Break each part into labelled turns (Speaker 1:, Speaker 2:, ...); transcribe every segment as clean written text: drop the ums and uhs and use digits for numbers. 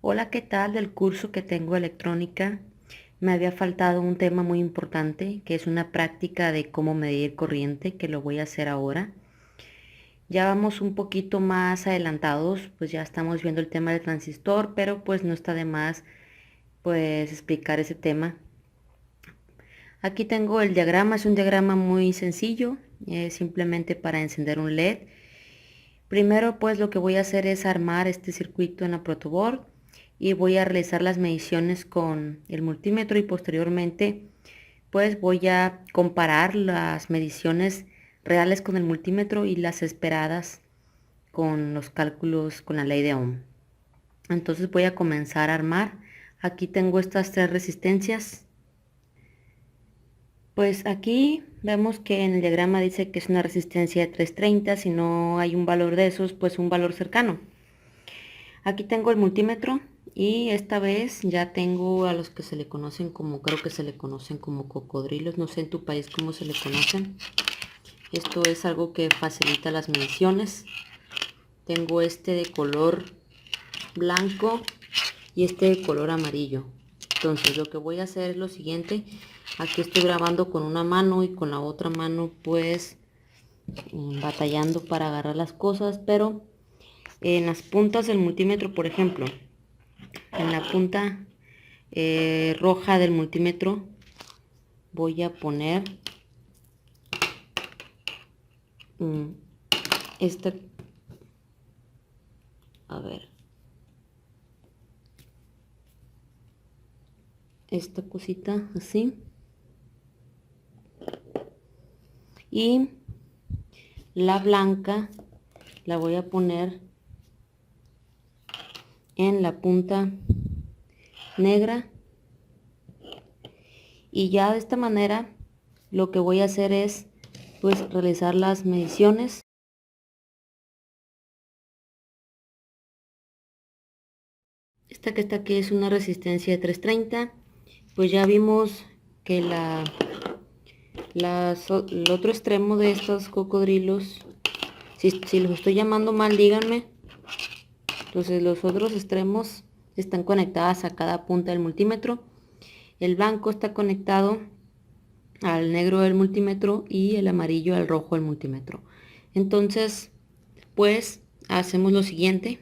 Speaker 1: Hola, ¿qué tal? Del curso que tengo de electrónica, me había faltado un tema muy importante, que es una práctica de cómo medir corriente, que lo voy a hacer ahora. Ya vamos un poquito más adelantados, pues ya estamos viendo el tema del transistor, pero pues no está de más pues explicar ese tema. Aquí tengo el diagrama, es un diagrama muy sencillo, simplemente para encender un LED. Primero pues lo que voy a hacer es armar este circuito en la protoboard y voy a realizar las mediciones con el multímetro y posteriormente pues voy a comparar las mediciones reales con el multímetro y las esperadas con los cálculos con la ley de Ohm. Entonces voy a comenzar a armar. Aquí tengo estas tres resistencias. Pues aquí vemos que en el diagrama dice que es una resistencia de 330. Si no hay un valor de esos, pues un valor cercano. Aquí tengo el multímetro y esta vez ya tengo a los que se le conocen como, creo que se le conocen como cocodrilos, no sé en tu país cómo se le conocen. Esto es algo que facilita las mediciones. Tengo este de color blanco y este de color amarillo. Entonces lo que voy a hacer es lo siguiente. Aquí estoy grabando con una mano y con la otra mano pues batallando para agarrar las cosas, pero en las puntas del multímetro, por ejemplo, en la punta roja del multímetro voy a poner esta, a ver, esta cosita así, y la blanca la voy a poner en la punta negra, y ya de esta manera lo que voy a hacer es pues realizar las mediciones. Esta que está aquí es una resistencia de 330. Pues ya vimos que el otro extremo de estos cocodrilos, si los estoy llamando mal díganme. Entonces los otros extremos están conectadas a cada punta del multímetro. El blanco está conectado al negro del multímetro y el amarillo al rojo del multímetro. Entonces pues hacemos lo siguiente.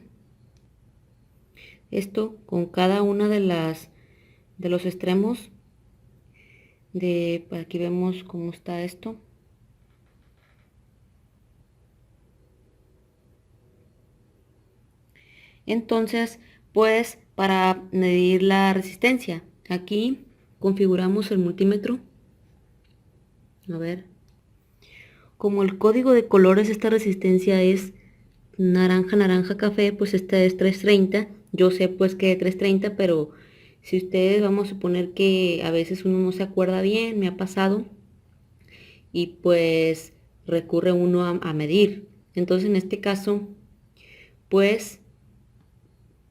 Speaker 1: Esto con cada una de los extremos de, aquí vemos cómo está esto. Entonces pues para medir la resistencia, aquí configuramos el multímetro. A ver, como el código de colores, esta resistencia es naranja, naranja, café, pues esta es 330. Yo sé pues que es 330, pero si ustedes, vamos a suponer que a veces uno no se acuerda bien, me ha pasado, y pues recurre uno a medir. Entonces en este caso, pues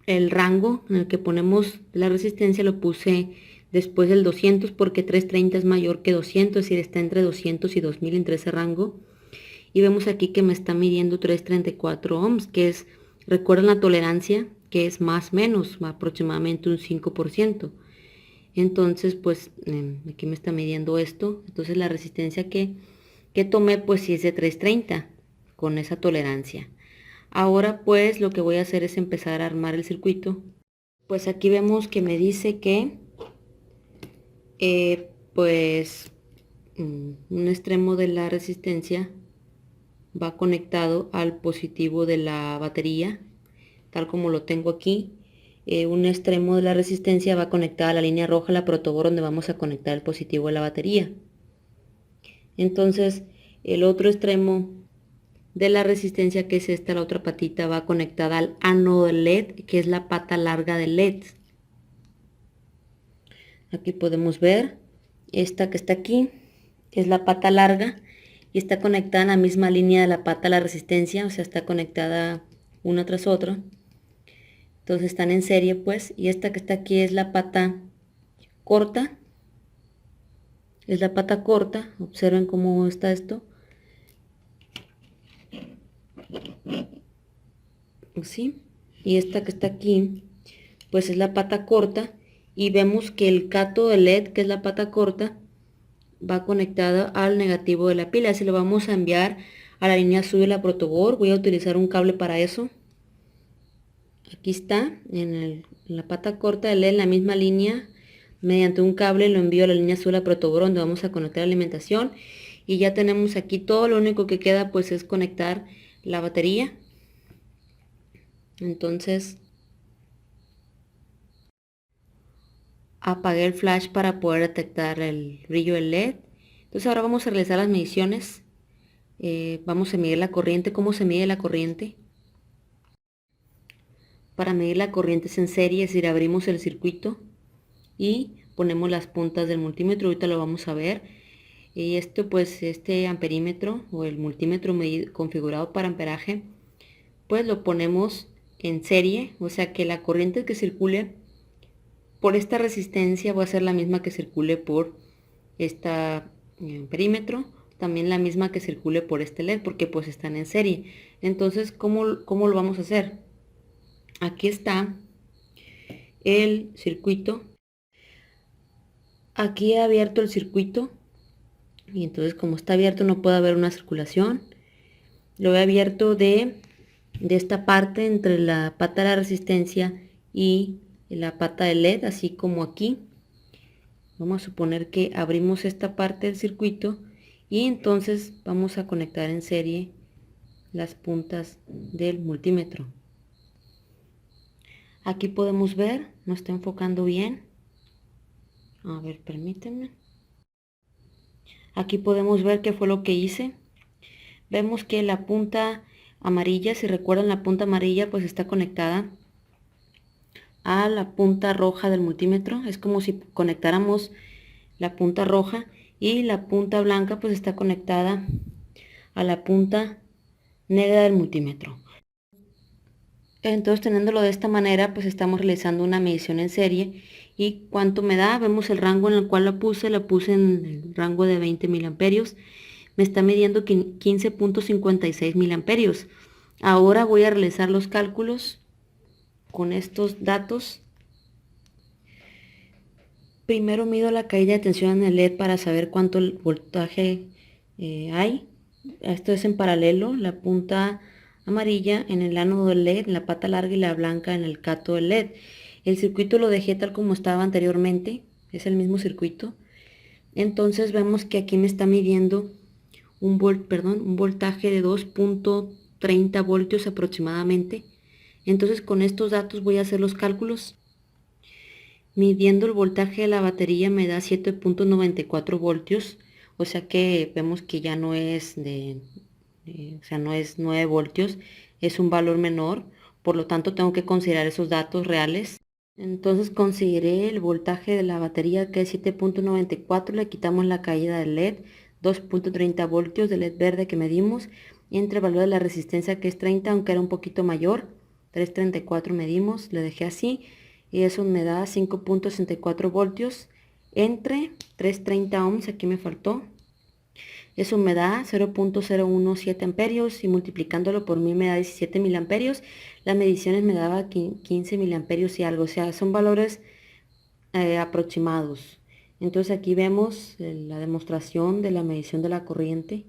Speaker 1: el rango en el que ponemos la resistencia lo puse después del 200 porque 330 es mayor que 200, es decir, está entre 200 y 2000, entre ese rango. Y vemos aquí que me está midiendo 334 ohms, que es, recuerden la tolerancia, que es más menos, aproximadamente un 5%. Entonces, pues aquí me está midiendo esto. Entonces la resistencia que tomé, pues sí es de 330, con esa tolerancia. Ahora pues lo que voy a hacer es empezar a armar el circuito. Pues aquí vemos que me dice que pues un extremo de la resistencia va conectado al positivo de la batería, tal como lo tengo aquí. Un extremo de la resistencia va conectada a la línea roja, la protoboard, donde vamos a conectar el positivo de la batería. Entonces el otro extremo de la resistencia, que es esta, la otra patita, va conectada al ánodo del LED, que es la pata larga del LED. Aquí podemos ver esta que está aquí, es la pata larga y está conectada en la misma línea de la pata de la resistencia, o sea, está conectada una tras otra. Entonces están en serie pues, y esta que está aquí es la pata corta, es la pata corta. Observen cómo está esto, así. Y esta que está aquí pues es la pata corta, y vemos que el cato de LED, que es la pata corta, va conectada al negativo de la pila. Si lo vamos a enviar a la línea azul de la protoboard, voy a utilizar un cable para eso. Aquí está, en la pata corta de LED, en la misma línea, mediante un cable lo envío a la línea azul a protoboard, donde vamos a conectar la alimentación. Y ya tenemos aquí todo, lo único que queda pues es conectar la batería. Entonces apagué el flash para poder detectar el brillo del LED. Entonces ahora vamos a realizar las mediciones. Vamos a medir la corriente. ¿Cómo se mide la corriente? Para medir la corriente es en serie, es decir, abrimos el circuito y ponemos las puntas del multímetro. Ahorita lo vamos a ver. Y esto pues, este amperímetro o el multímetro configurado para amperaje, pues lo ponemos en serie, o sea que la corriente que circule por esta resistencia va a ser la misma que circule por esta perímetro, también la misma que circule por este LED, porque pues están en serie. Entonces, ¿cómo lo vamos a hacer? Aquí está el circuito. Aquí he abierto el circuito y entonces como está abierto no puede haber una circulación. Lo he abierto de esta parte entre la pata de la resistencia y la pata del LED, así como aquí. Vamos a suponer que abrimos esta parte del circuito y entonces vamos a conectar en serie las puntas del multímetro. Aquí podemos ver, no está enfocando bien. A ver, permítanme. Aquí podemos ver qué fue lo que hice. Vemos que la punta amarilla, si recuerdan, la punta amarilla pues está conectada a la punta roja del multímetro. Es como si conectáramos la punta roja, y la punta blanca pues está conectada a la punta negra del multímetro. Entonces, teniéndolo de esta manera, pues estamos realizando una medición en serie. ¿Y cuánto me da? Vemos el rango en el cual la puse en el rango de 20 miliamperios. Me está midiendo 15.56 miliamperios. Ahora voy a realizar los cálculos con estos datos. Primero mido la caída de tensión en el LED para saber cuánto voltaje hay. Esto es en paralelo, la punta amarilla en el ánodo del LED, la pata larga y la blanca en el cato del LED. El circuito lo dejé tal como estaba anteriormente, es el mismo circuito. Entonces vemos que aquí me está midiendo un voltaje de 2.30 voltios aproximadamente. Entonces con estos datos voy a hacer los cálculos. Midiendo el voltaje de la batería me da 7.94 voltios, o sea que vemos que ya no es o sea, no es 9 voltios, es un valor menor, por lo tanto tengo que considerar esos datos reales. Entonces consideré el voltaje de la batería, que es 7.94, le quitamos la caída del LED, 2.30 voltios del LED verde que medimos, entre el valor de la resistencia, que es 30, aunque era un poquito mayor, 3.34 medimos, le dejé así, y eso me da 5.64 voltios entre 330 ohms, aquí me faltó. Eso me da 0.017 amperios, y multiplicándolo por 1000 me da 17 miliamperios. Las mediciones me daba 15 miliamperios y algo, o sea, son valores aproximados. Entonces aquí vemos la demostración de la medición de la corriente.